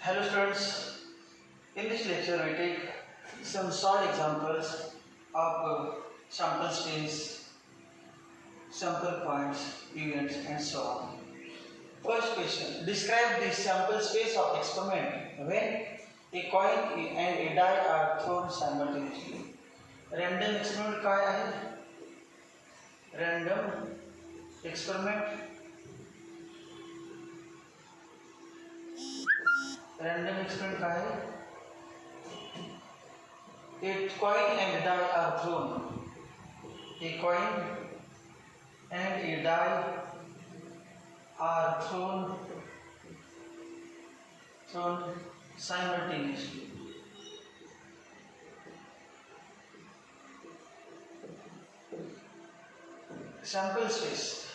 Hello students, in this lecture we take some short examples of sample space, sample points, events and so on. First question, describe the sample space of experiment when a coin and a die are thrown simultaneously. Random experiment काय आहे? Random experiment. Random experiment काय आहे? A coin and die are thrown. A coin and a die are thrown simultaneously. Sample space.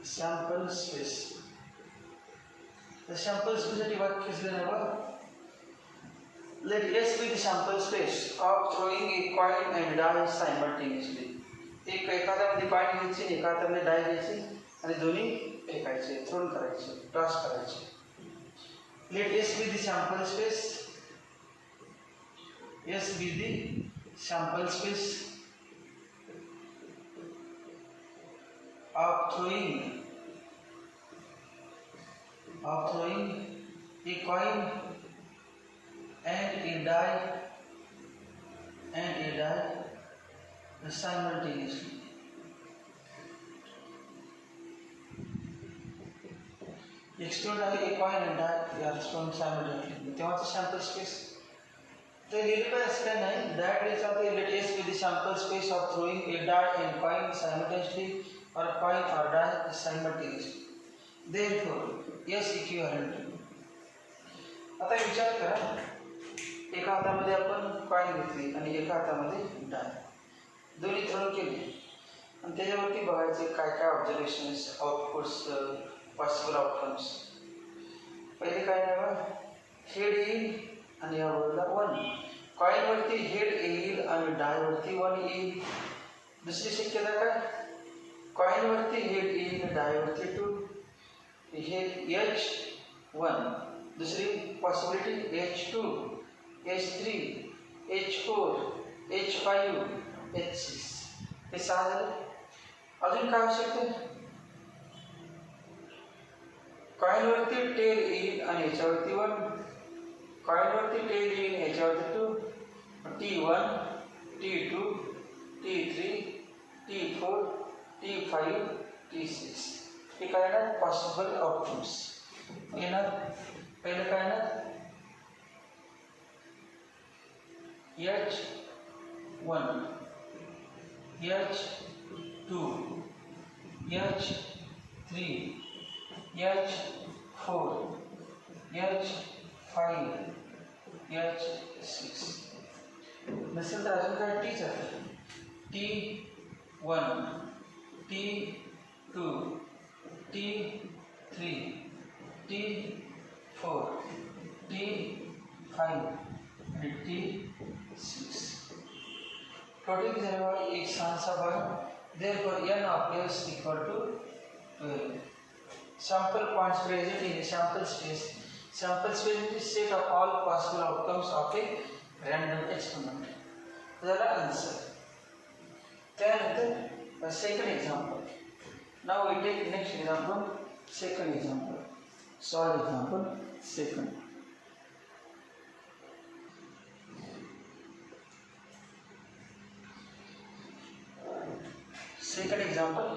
Sample space. The sample space वाक्य लिहिलं. Let S be the sample space of throwing a coin and die simultaneously. एक एखाद्यामध्ये coin घ्यायची, एखाद्यामध्ये डाय घ्यायची आणि दोन्ही फेकायचे, throne करायचे, टॉस करायचे. Let S be the sample space. S be the sample space of throwing a coin and a die simultaneously. Extrude a coin and die are thrown simultaneously. तेव्हाचं sample space. ते लिहिलं असं नाही. That is something let S be the sample space of throwing a die and coin simultaneously or coin or die simultaneously. Therefore, S equivalent. आता विचार करा, एका हातामध्ये आपण कॉइन घेतली आणि एका हातामध्ये डाय, दोन्ही थ्रोन केले आणि त्याच्यावरती बघायचे काय काय ऑब्झर्वेशन्स, आउटपुट्स, पॉसिबल आउटकम्स. पहिले काय नाही, हेड येईल आणि या बाजूला 1. कॉइनवरती हेड येईल आणि डायवरती 1 येईल. दुसरी शक्यता काय, कॉइनवरती हेड येईल आणि डायवरती 2. हे H1. दुसरी possibility H2, H3, H4, H5, H6. हे 6 झाले. अजून काय होऊ शकते, कॉइनवरती टेल येईल आणि याच्यावरती 1, कॉइनवरती टेल येईल याच्यावरती 2, T1, T2, T3, T4, T5, T6. हे काय ना पॉसिबल आउटकम्स येणार. पहिलं काय ना H1, H2, H3, H4, H5, H6. नसेल तर अजून काय टी जातं. T1, T2, T3, T4, T5 आणि T6. टोटल किती झाले? एक 6 भाग. Therefore, n of S equal to 12. Sample points present in a sample space. Sample space is the set of all possible outcomes of a random experiment. That's the answer. Then second example. Now we take next example, second example. Solve example second. Second example.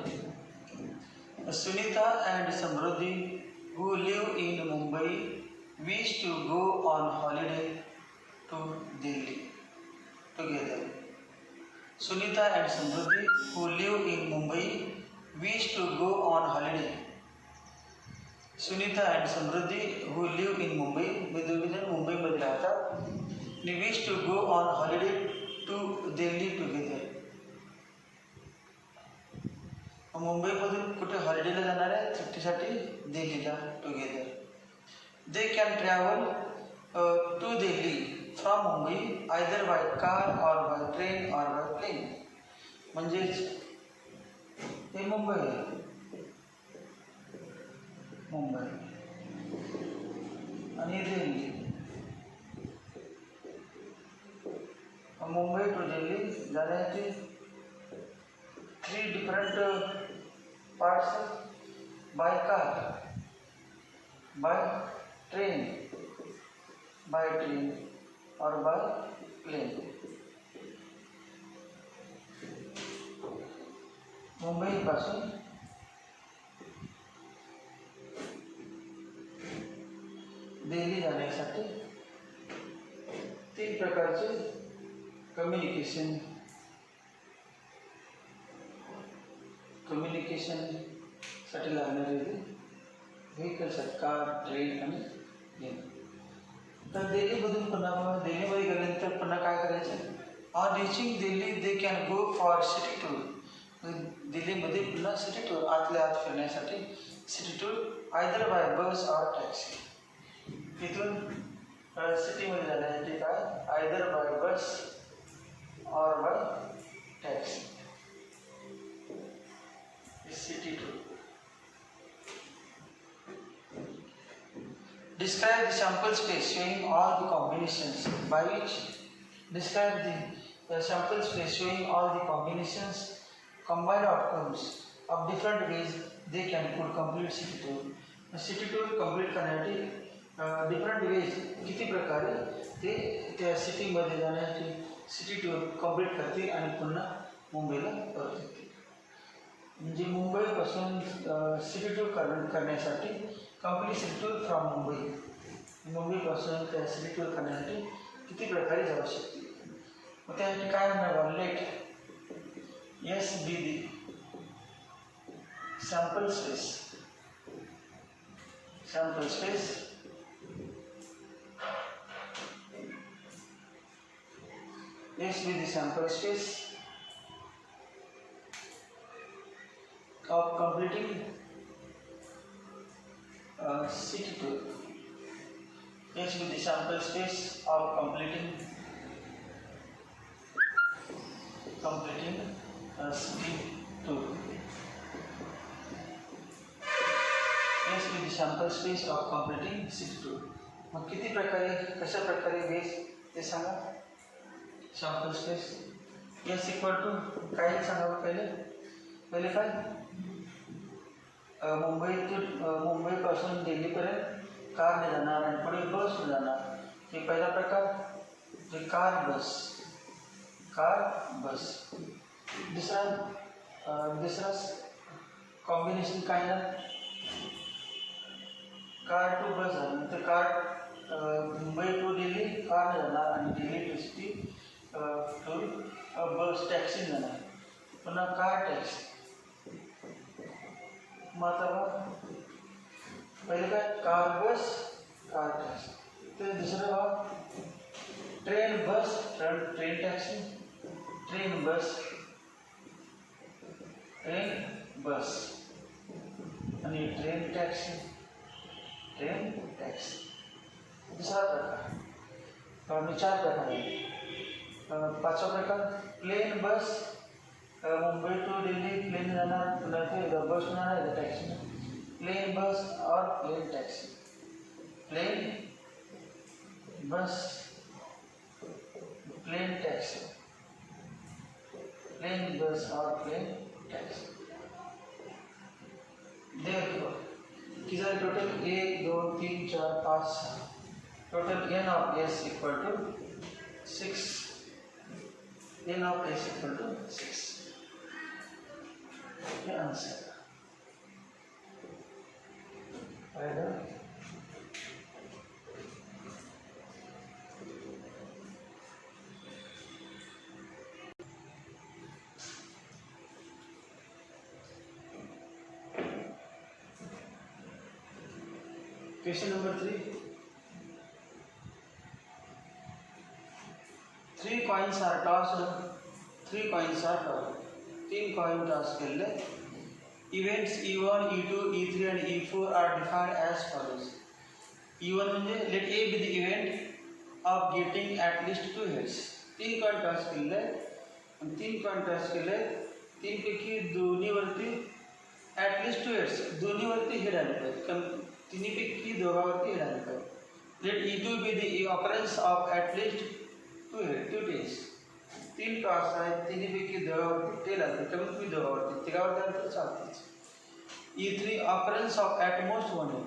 Sunita and Samruddhi, who live in Mumbai, wish to go on holiday to Delhi together. Sunita and Samruddhi, who live in Mumbai, wish to go on holiday. Sunita and Samruddhi, who live in Mumbai, Mumbai मध्ये राहतात, they wish to go on holiday to Delhi together. मुंबईमधून कुठे हॉलिडेला जाणार आहे, सुट्टीसाठी दिल्लीला together. They can travel to Delhi from Mumbai either by car or by train or by plane. म्हणजेच हे मुंबई आहे, मुंबई आणि दिल्ली. मुंबई टू दिल्ली जाण्याची 3 different parts by car, by train or by plane. Mumbai पासून दिल्ली जाण्यासाठी 3 प्रकारचे कम्युनिकेशन साठी लागणारे व्हेकल्स आहेत, कार, ट्रेन आणि प्लेन. तर दिल्लीमधून दिल्लीमध्ये गेल्यानंतर पुन्हा काय करायचं? On reaching Delhi they can go for city tour. दिल्लीमध्ये पुन्हा सिटी टूर, आतल्या आत फिरण्यासाठी city tour either by bus or taxi. तिथून सिटीमध्ये जाण्यासाठी काय? Either by bus or by taxi. City tour. Describe the sample space showing all the combinations by which. Describe the sample space showing all the combinations, combined outcomes of different ways they can could complete city tour. City tour complete करण्यासाठी different ways किती प्रकारे ते त्या सिटीमध्ये जाण्याची city tour complete करतील आणि पुन्हा मुंबईला परत येतील. म्हणजे मुंबईपासून सिटी टूर करण्यासाठी कंप्लीट सिटी टूर फ्रॉम मुंबईपासून त्या सिटी टूर करण्यासाठी किती प्रकारे जाऊ शकते. मग त्यासाठी काय म्हणणार? Let S be the sample space. S be the sample space of completing city tour. S be the sample space of completing city tour. S be the sample space of completing city tour. मग किती प्रकारे, कशा प्रकारे ways ते सांगा. Sample space S equal to काय सांगावं? पहिले काय? मुंबईपासून दिल्लीपर्यंत कारने जाणार आणि पुढे बसने जाणार. हे पहिला प्रकार, ते कार बस. दुसरा कॉम्बिनेशन काय ना, कार टू बस झालं. नंतर मुंबई टू दिल्ली कारने जाणार आणि Delhi to city bus taxi जाणार. पुन्हा कार टॅक्सी. मग आता पहिले काय? Car bus car taxi. तर दुसरं भाग train bus train taxi, train bus आणि ट्रेन टॅक्सी. दुसरा प्रकार. 4 प्रकार आहेत. 5वा प्रकार plane bus. Mumbai to Delhi plane जाणार, पुन्हा ते बस जाणार टॅक्सी. प्लेन बस और plane taxi. Plane bus plane taxi. Plane bus और प्लेन टॅक्सी. देखो किती झाले total? 1 2 3 4 5 6. Total n of s equal to 6. n of s equal to 6. ये आंसर आएगा. Question number 3. 3 coins are tossed. 3 coins are tossed. 3 coin toss केले. Events E1, E2, E3 and E4 are defined as follows. E1 म्हणजे let A be the event of getting at least 2 heads. 3 coin toss केले आणि 3 coin toss केले. 3 पैकी दोन्हीवरती at least 2 heads, दोन्हीवरती head आले पाहिजे. तिन्हीपैकी दोघांवरती head आले पाहिजे. Let E2 be the occurrence of at least two tails. 3 toss आहेत, तिन्हीपैकी दोघांवरती टेल आले, कमीत कमी दोघांवरती, तिघावरती आलं तर चालतेच. E3 occurrence of at most one tail.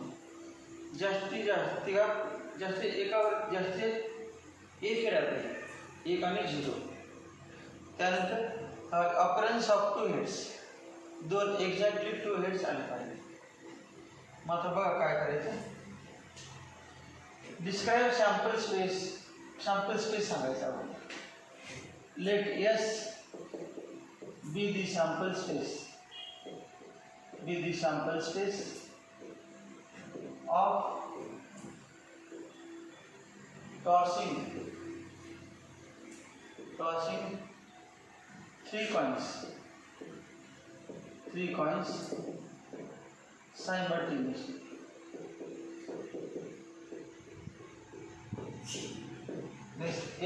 जास्तीत जास्त तिघात जास्तीत एकावर जास्तीत एक हेड आले, 1 आणि 0. त्यानंतर occurrence of two heads, दोन एक्झॅक्टली 2 हेड्स आले पाहिजे. मग आता बघा काय करायचं. डिस्क्राइब सॅम्पल स्पेस सांगायचं आपण. Let S be the sample space of tossing 3 coins simultaneously.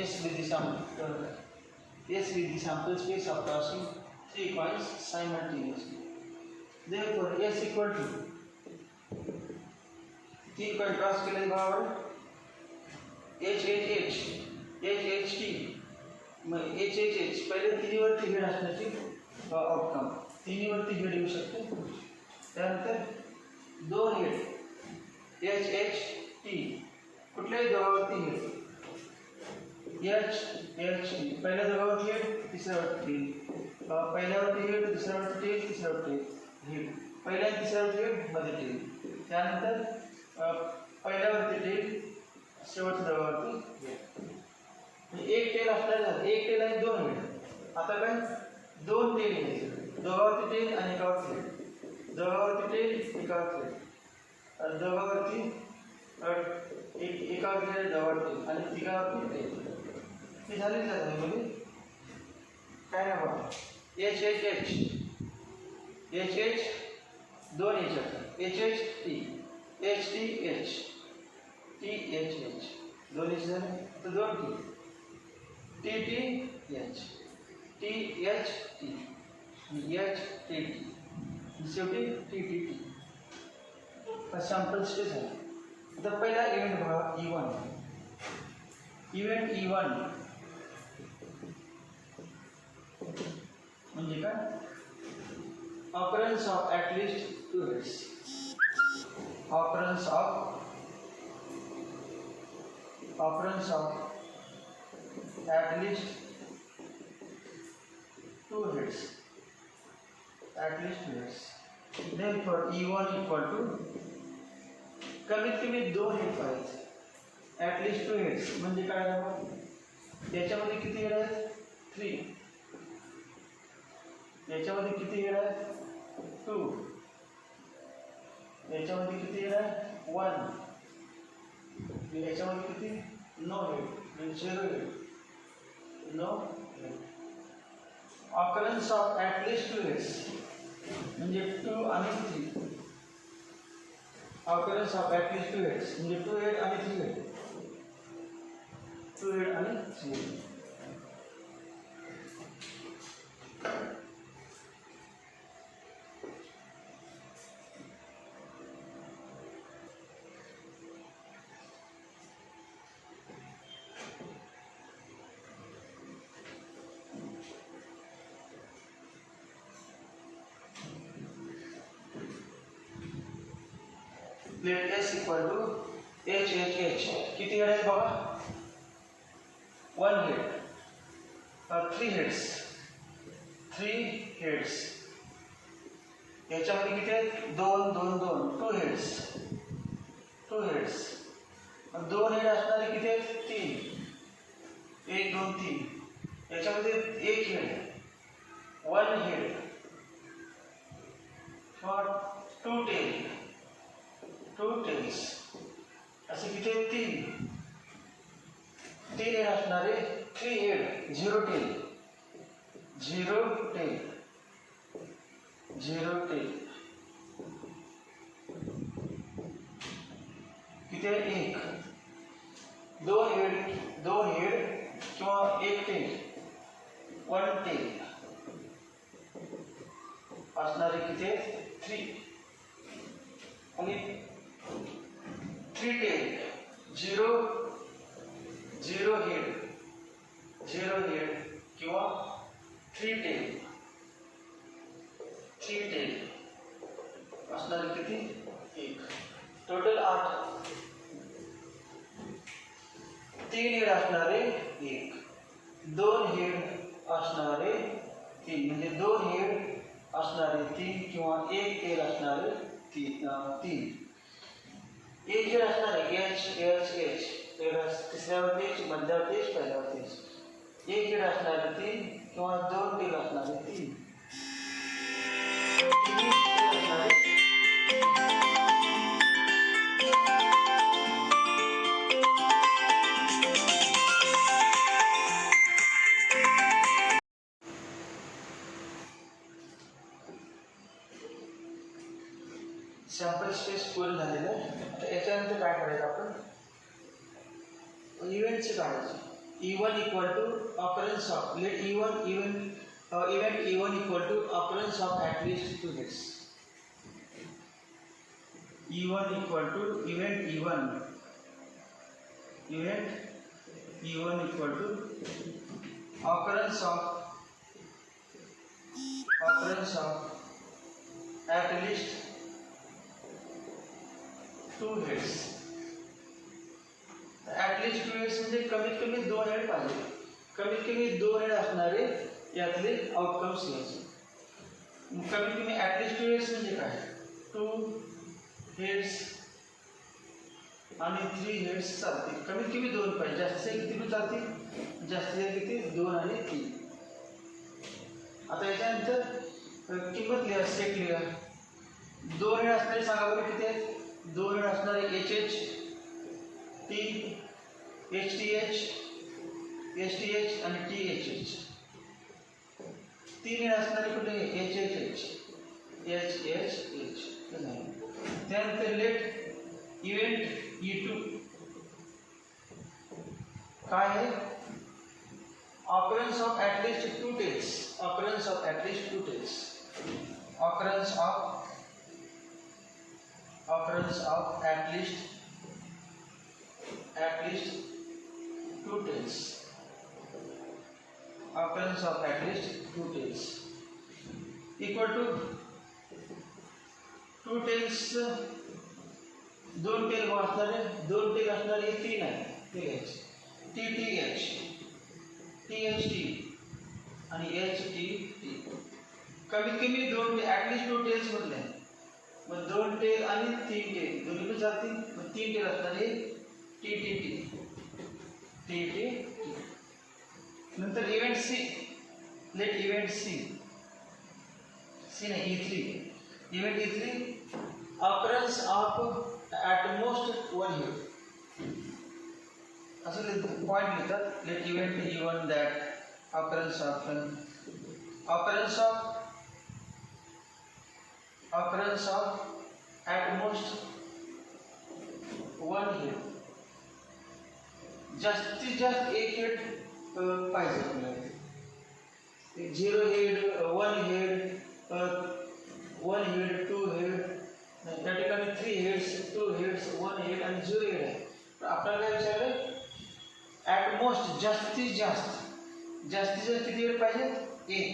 S with the sample space of tossing 3 coins simultaneously. Therefore, S equal to 3 coin toss के लिए बराबर HHT पहिले तिन्हीवरती हेड असण्याची आउटकम. तिन्हीवरती हेड येऊ शकते. त्यानंतर 2 head HHT कुठल्याही दोघांवरती head HHT पहिल्या दोघांवरती हेड, तिसऱ्यावरती हेड, पहिल्यावरती हेड, दुसऱ्यावरती टेल, तिसऱ्यावरती हेड, पहिल्या आणि तिसऱ्यावरती हेड, मध्ये टेल. त्यानंतर पहिल्यावरती टेल, शेवटच्या दोघांवरती हेड. एक टेल असणार, एक टेल आणि 2 हेड. आता काय 2 टेल घ्यायचे, दोघावरती टेल आणि एकावरती हेड, दोघावरती टेल, एकावरती हेड, दोघावरती एकावरती हेड, दोघावरती आणि तिघावरती टेल. हे झाली जाते म्हणजे काय ना बघा. HH 2 HHT HTH THH दोन एच झाले तर 2 TTH THT HTT शेवटी TTT. सॅम्पल स्पेस आहे. आता पहिला इव्हेंट बघा E1 म्हणजे काय. occurrence of at least 2 heads. occurrence of at least 2 heads. Therefore E1 equal to कमीत कमी 2 हेड पाहिजे. at least 2 heads म्हणजे काय झालं. याच्यामध्ये किती हेड आहेत 3, याच्यामध्ये किती हेड आहेत 2, याच्यामध्ये किती हेड आहेत 1, याच्यामध्ये किती no head 0 head no head. occurrence of at least 2 heads म्हणजे 2 आणि 3. occurrence of at least 2 heads म्हणजे 2 हेड आणि 3 हेड, 2 हेड आणि 3 head. Let S equal to HHH किती हेड आहेत बघा 1 हेड, 3 हेड्स. याच्यामध्ये किती आहेत 2 2 2 हेड्स 2 हेड्स. 2 हेड असणारे किती आहेत 3, 1 2 3. याच्यामध्ये 1 हेड 1 हेड 2 टेल 2 टेल्स असे किती आहेत 3 हेड असणारे 3 हेड 0 टेल 0 टेल 0 टेल किती आहे 1 2 हेड किंवा 1 टेल 1 टेल असणारे किती आहेत 3 आणि 3 टेल झिरो झिरो हेड किंवा थ्री टेल असणारे किती एक टोटल 8 3 हेड असणारे एक 2 हेड असणारे 3 म्हणजे 2 हेड असणारे 3 किंवा 1 टेल असणारे 3 एक हेड असणारे एच तिसऱ्यावर तेच मध्यावर तेच पहिल्यावर तेच एक हेड असणारे 3 किंवा 2 टेल असणारे 3 सॅम्पल स्पेस पूर्ण झालेलं आहे. आता याच्यानंतर काय करायचं आपण इव्हेंटचे काढायचे. E1 equal to occurrence of let E1 event E1 equal to occurrence of at least 2 heads. E1 equal to event E1 equal to occurrence of at least 2 heads. At least 2 heads म्हणजे कमीत कमी 2 हेड पाहिजे. कमीत कमी 2 head असणारे यातले outcomes घ्यायचे. कमीत कमी ॲटलिस्ट 2 हेड्स म्हणजे काय 2 हेड्स आणि 3 हेड्स चालतील. कमीत कमी 2 पाहिजे. जास्तीचे किती पण चालतील. जास्तीचे किती 2 आणि 3. आता याच्यानंतर किंमत लिहा सेट लिहा. 2 हेड असणारे सांगा बरं किती आहेत. 2 हेड असणारे HH T HTH आणि THH. 3 हेड असणारे कुठे HHH. त्यानंतर लेट इव्हेंट E2 काय आहे ऑकरन्स ऑफ ॲटलिस्ट 2 टेल्स. ऑकरन्स ऑफ ॲटलिस्ट 2 tails. Occurrence of at least 2 tails. Occurrence of at least 2 tails equal to 2 tails 2 tail असणारे 2 टेल असणारे 3 आहे. ते घ्यायचे TTH THT आणि HTT. कमीत कमी 2 ॲटलिस्ट 2 टेल्स म्हटले. मग 2 टेल आणि 3 टेल दोन्ही पण चालतील. मग 3 टेल असणारे TTT. नंतर event C. Let event C नाही E3. Event E3 occurrence of at most 1 head. असं पॉईंट लिहितात. Let event E1 that occurrence of at most 1 head. जास्तीत जास्त 1 हेड पाहिजे आपल्याला. 0 हेड 1 हेड 2 हेड त्या ठिकाणी 3 हेड्स 2 हेड्स 1 हेड आणि 0 हेड आहे. तर आपल्याला काय विचारलं ॲट मोस्ट जास्तीत जास्त किती हेड पाहिजे 1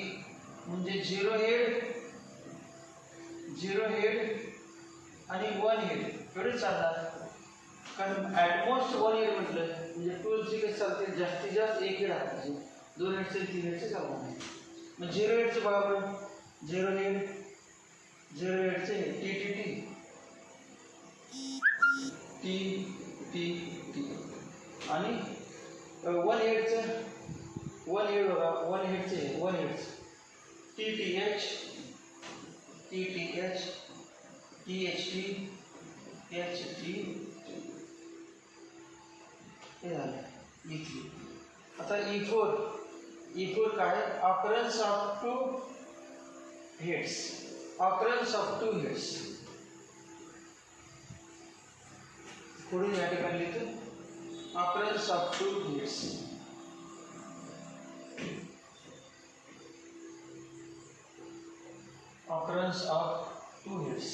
म्हणजे 0 हेड आणि 1 हेड एवढे चालणार. कारण ॲटमोस्ट 1 हेड म्हटलं म्हणजे 2 चे चालतील. जास्तीत जास्त 1 हेड आहे. 2 हेडचे 3 हेडचे चालणार नाही. मग 0 हेडचे बघा आपण 0 हेडचे TTT आणि 1 हेडचं 1 हेड बघा 1 हेडचे TTH THT HT हे झालं E3. आता E4 काय ऑकरन्स ऑफ 2 हेड्स. पुढे या ठिकाणी लिहितो occurrence of 2 heads. Occurrence of 2 heads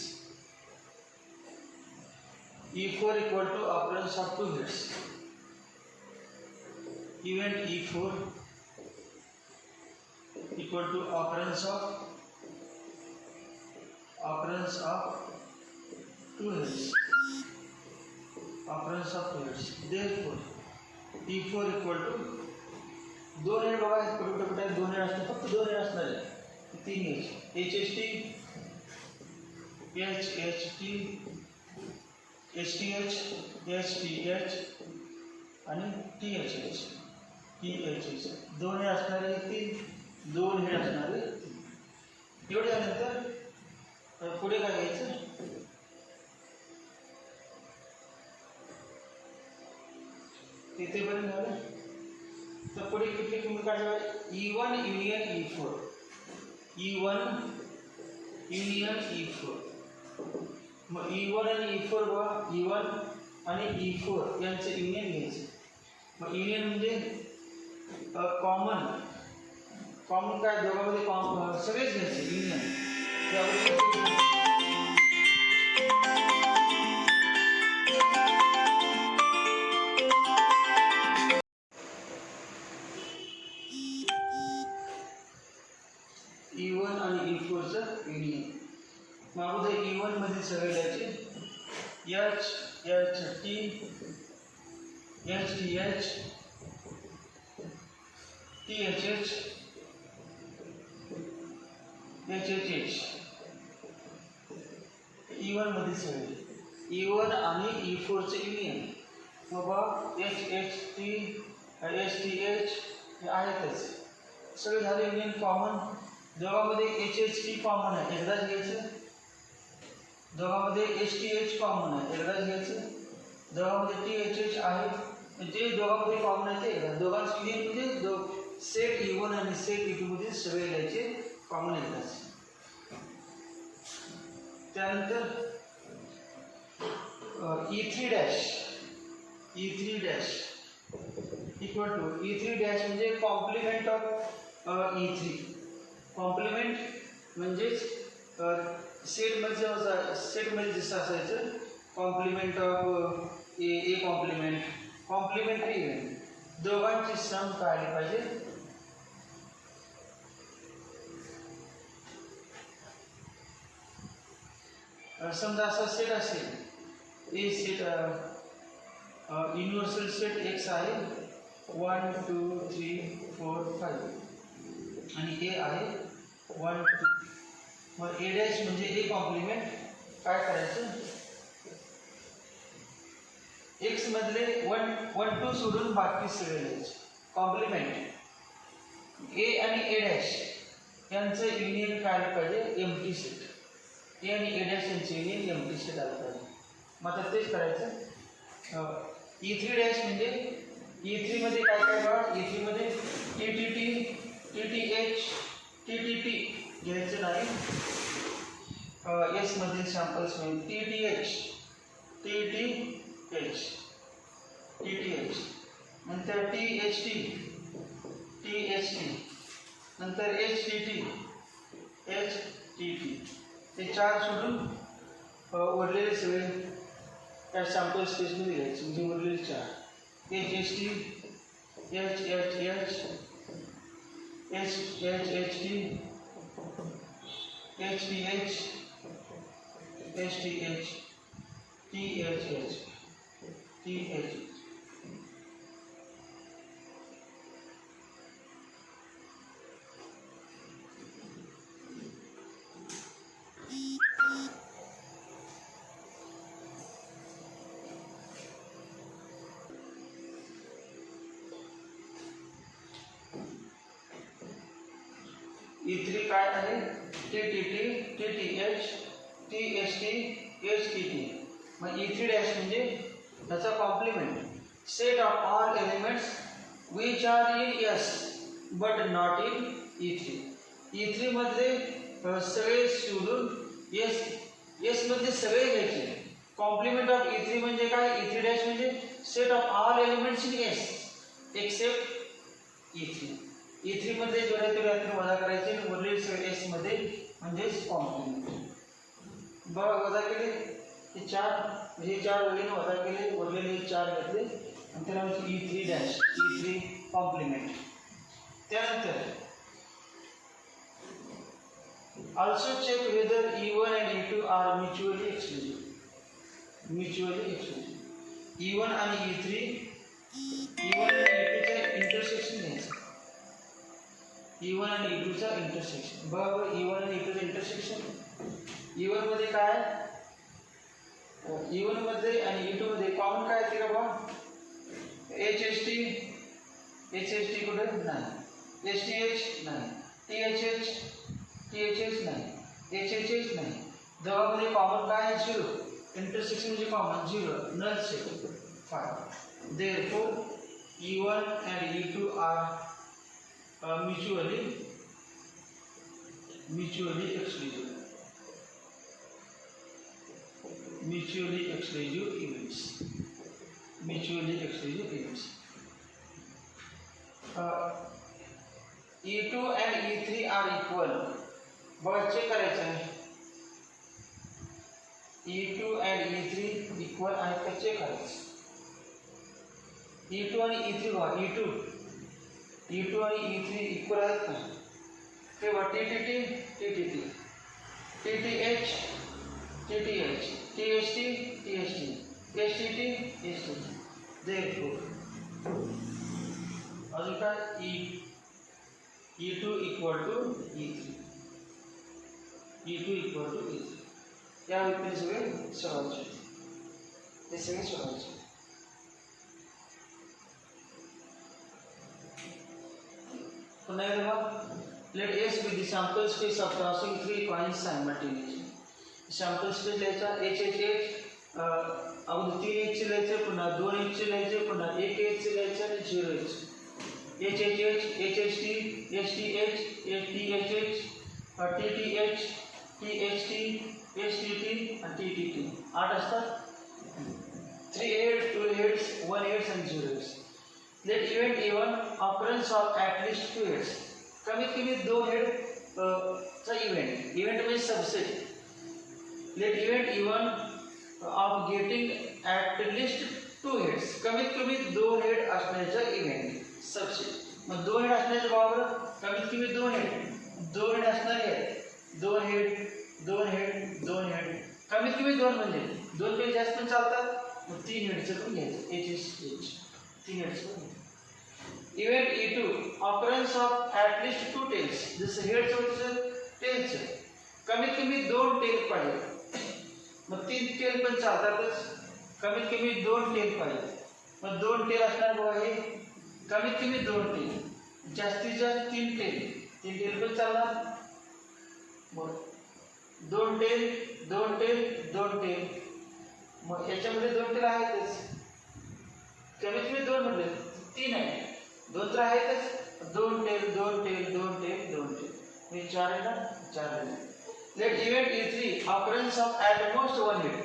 E4 equal to occurrence of two hits. Event E4 equal to occurrence of two hits. Occurrence of two hits. Therefore, E4 equal to दोन head बघा कुठे कुठे दोन head असते फक्त दोन head असणार आहे तीन H HHT HHT HTH HTH आणि THH THH दोन हेड असणारे तीन दोन हेड असणारे एवढे झाल्यानंतर पुढे काय घ्यायचं तिथे पर्यंत झालं तर पुढे किती किंमत काढायची E1 union E4 E1 union E4 मग E1 आणि E4 बघा E1 आणि E4 यांचं युनियन घ्यायचं मग युनियन म्हणजे कॉमन काय दोघांमध्ये सगळेच घ्यायचे युनियन E1 आणि E4 चं युनियन मग अगोदर E1 मध्ये सगळे द्यायचे HHT HTH THH HHH E1 मध्ये सगळे E1 आणि E4 चे युनियन मग HHT HTH हे आहेतच सगळे झाले युनियन कॉमन दोघांमध्ये HHT कॉमन आहे एकदाच घ्यायचं दोघांमध्ये HTH कॉमन आहे एकदाच घ्यायचं दोघांमध्ये THH आहे जे दोघांमध्ये कॉमन आहे ते एकदा दोघांचे युनियन म्हणजे सेट E1 आणि सेट E2 मध्ये सगळे घ्यायचे कॉमन एकदाच त्यानंतर E3 dash equal to E3 dash म्हणजे कॉम्प्लिमेंट ऑफ E3 कॉम्प्लिमेंट म्हणजेच सेटमध्ये जसं असायचं complement of A complementary event दोघांची सम काढली पाहिजे समजा असा सेट असेल A set universal set X आहे 1 2 3 4 5 आणि ए आहे 1 2 मग ए डॅश म्हणजे ए कॉम्प्लिमेंट काय करायचं X मधले 1 2 सोडून बाकी सगळे लिहायचे कॉम्प्लिमेंट ए आणि ए डॅश यांचं युनियन काय आलं पाहिजे एम्प्टी सेट ए आणि ए डॅश यांचं युनियन एम्प्टी सेट आलं पाहिजे मग आता तेच करायचं E3 डॅश म्हणजे E3 मध्ये काय बघा E3 मध्ये TTT TTH TTP घ्यायचं नाही S मधील सॅम्पल्स म्हणजे TTH नंतर THT नंतर HTT ते चार सोडून उरलेले सगळे त्या सॅम्पल स्पेसमध्ये घ्यायचे म्हणजे उरलेले चार HHT HHH HHT HTH HTH THH E3 काय आहे TTT TTH THT HTT मग E3 डॅश म्हणजे त्याचा complement set of all elements which are in S but not in E3 E3 मधले सगळे सोडून S मध्ये सगळे घ्यायचे कॉम्प्लिमेंट ऑफ E3 म्हणजे काय E3 डॅश म्हणजे set of all elements in S except E3 E3 मध्ये जेवढे तेवढे वजा करायचे उरलेले सगळे S मध्ये म्हणजे कॉम्प्लिमेंट बघा वजा केले हे चार वळीने वजा केले, उरलेले 4 घेतले आणि त्याला म्हणजे E3 डॅश E3 कॉम्प्लिमेंट. त्यानंतर also check whether E1 and E2 are mutually exclusive. E1 आणि E3 E1 आणि E2 चा इंटरसेक्शन घ्यायचा. E1 आणि E2 चा इंटरसेक्शन. बघा E1 आणि E2 चा इंटरसेक्शन. E1 मध्ये काय, E1 मध्ये आणि E2 मध्ये कॉमन काय आहे का बघा. HHT कुठे नाही, STH नाही, THH नाही, HHH नाही. दोघांमध्ये कॉमन काय आहे 0. इंटरसेक्शन म्हणजे common 0, null set 5. Therefore E1 and E2 are mutually exclusive. Mutually exclusive events. E2 and E3 are equal. बघा चेक करायचं आहे. E2 and E3 इक्वल आहेत का चेक करायचं. E2 आणि E3 बघा E2 आणि E3 इक्वल आहेत का तेव्हा TTT TTT TTH TTH THT THT STT STT. Therefore अजून काय E2 इक्वल टू E3 या व्यक्तीने सगळे सोडवायचे. ते सगळे सोडवायचे. पुन्हा एकदा let S be the sample space of crossing 3 coins simultaneously. Sample space लिहायचा HHH अगोदर 3H चे लिहायचे, पुन्हा 2H चे लिहायचे, पुन्हा 1H चे लिहायचे आणि 0H. HHH HHT STH THH TTH THT STT and TTT 8 असतात. 3 heads, 2 heads, 1 heads and 0 heads. Let event A1 occurrence of at least 2 heads. कमीत कमी 2 हेड चा इव्हेंट म्हणजे subset. Let event E1 of getting at least 2 heads. कमीत कमी 2 head असण्याचा event subset. मग 2 head असण्याच्या बरोबर कमीत कमी 2 हेड असणारे आहेत. 2 हेड कमीत कमी 2 म्हणजे 2 पेक्षा जास्त पण चालतात. मग 3 हेडचं पण घ्यायचं HHH 3 हेडचं पण. Event E2 occurrence of at least 2 tails. जसं हेडचं होतं टेलचं कमीत कमी 2 टेल पाहिजे. मग 3 टेल पण चालतातच. कमीत कमी 2 टेल पाहिजे. मग 2 टेल असणार बघा हे कमीत कमी 2 टेल, जास्तीत जास्त 3 टेल पण चालणार. मग 2 टेल मग याच्यामध्ये 2 टेल आहेतच. कमीत कमी 2 म्हटले 3 आहे, 2 तर आहेतच. 2 टेल मी 4 आहे ना 4 आहे. Let event E3 occurrence of at most 1 head.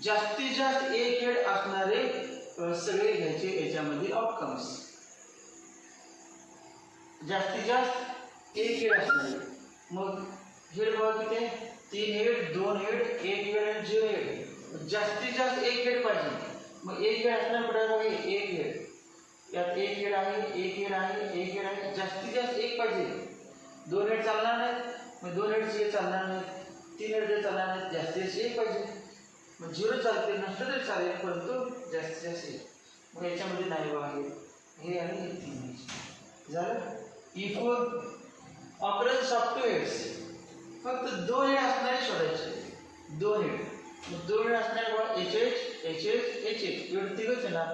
जास्तीत जास्त 1 हेड असणारे सगळे घ्यायचे याच्यामध्ये आउटकम्स. जास्तीत जास्त 1 हेड असणारे. मग हेड बघा किती आहे 3 हेड 2 हेड 1 हेड आणि 0 हेड. जास्तीत जास्त 1 हेड पाहिजे. मग 1 हेड असणार पडेल 1 हेड. यात 1 हेड आहे. जास्तीत जास्त 1 पाहिजे. 2 हेड चालणार नाही. मग 2 हेडचे चालणार नाहीत. 3 हेड चालणार नाहीत. जास्तीत जास्त 1 पाहिजे. मग 0 चालते नसलं तरी चालेल, परंतु जास्तीत जास्त 1. मग याच्यामध्ये नाही बघा हे आणि हे 3 झालं. E4 occurrence of 2 heads. फक्त 2 हेड असणारे शोधायचे. 2 हेड मग 2 हेड असणारे बघा HH एवढं तिघच येणार.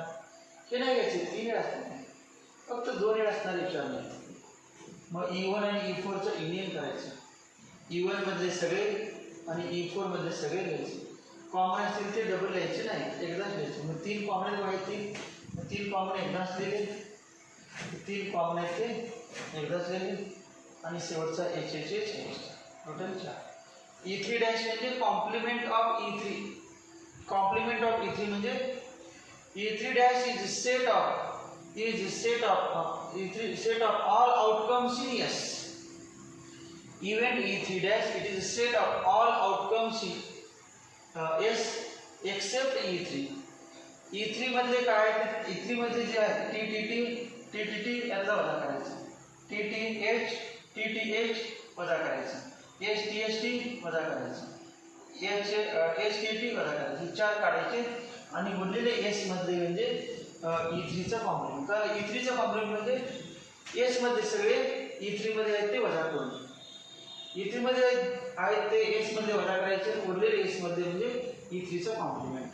हे नाही घ्यायचे 3 हेड असणार. फक्त 2 हेड असणारे विचारले. मग E1 आणि E4 चं युनियन करायचं. E1 मधले सगळे आणि E4 मधले सगळे घ्यायचे. कॉमन असतील ते डबल लिहायचे नाही, एकदाच लिहायचे. मग 3 कॉमन आहेत. 3 कॉमन एकदाच लिहिले. 3 कॉमन आहेत ते एकदाच लिहिले आणि शेवटचा HHH टोटल 4. E3 डॅश म्हणजे complement of E3. Complement of E3 म्हणजे E3 dash is set of all outcomes in S. Event E3 dash it is a set of all outcomes in S except E3 मधले काय आहे E3 मध्ये जे आहे TTT याचा वजा करायचा, TTH वजा करायचा, STST वजा करायचा, STT वजा करायचे, हे चार काढायचे आणि उरलेले S मध्ये म्हणजे E3 चा कॉम्प्लिमेंट. तर E3 चा कॉम्प्लिमेंट म्हणजे S मध्ये सगळे E3 मध्ये आहेत ते वजा करून, E3 मध्ये आहेत ते S मध्ये वजा करायचे, उरलेले S मध्ये म्हणजे E3 चा कॉम्प्लिमेंट.